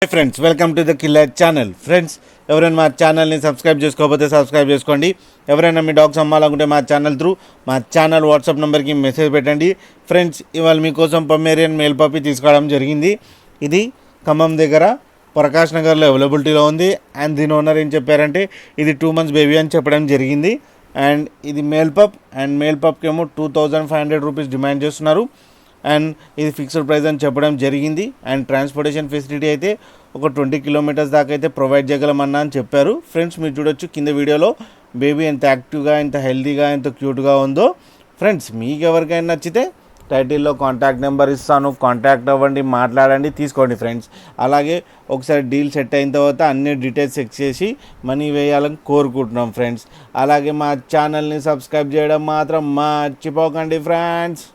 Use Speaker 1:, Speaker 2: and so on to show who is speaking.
Speaker 1: Hi friends, welcome to the killer channel. Friends, ఎవరైనా మా ఛానల్ని సబ్స్క్రైబ్ చేసుకోకపోతే సబ్స్క్రైబ్ చేసుకోండి. ఎవరైనా మీ డాగ్స్ అమ్మాలనుకుంటే మా ఛానల్ వాట్సాప్ నెంబర్కి మెసేజ్ పెట్టండి. ఫ్రెండ్స్, ఇవాళ మీకోసం పొమేరియన్ మేల్ పప్పీ తీసుకోవడం జరిగింది. ఇది ఖమ్మం దగ్గర ప్రకాష్ నగర్లో అవైలబిలిటీలో ఉంది. అండ్ దీని ఓనర్ ఏం చెప్పారంటే ఇది 2 months బేబీ అని చెప్పడం జరిగింది. అండ్ ఇది మేల్ పప్కి ఏమో 2500 రూపీస్ డిమాండ్ చేస్తున్నారు. అండ్ ఇది ఫిక్స్డ్ ప్రైస్ అని చెప్పడం జరిగింది. అండ్ ట్రాన్స్పోర్టేషన్ ఫెసిలిటీ అయితే ఒక 20 kilometers దాకా అయితే ప్రొవైడ్ చేయగలమన్నా అని చెప్పారు. ఫ్రెండ్స్, మీరు చూడొచ్చు కింద వీడియోలో బేబీ ఎంత యాక్టివ్గా, ఎంత హెల్తీగా, ఎంత క్యూట్గా ఉందో. ఫ్రెండ్స్, మీకు ఎవరికైనా నచ్చితే టైటిల్లో కాంటాక్ట్ నెంబర్ ఇస్తాను, కాంటాక్ట్ అవ్వండి, మాట్లాడండి, తీసుకోండి. ఫ్రెండ్స్, అలాగే ఒకసారి డీల్ సెట్ అయిన తర్వాత అన్ని డీటెయిల్స్ చెక్ చేసి మనీ వేయాలని కోరుకుంటున్నాం. ఫ్రెండ్స్, అలాగే మా ఛానల్ని సబ్స్క్రైబ్ చేయడం మాత్రం మర్చిపోకండి. ఫ్రెండ్స్.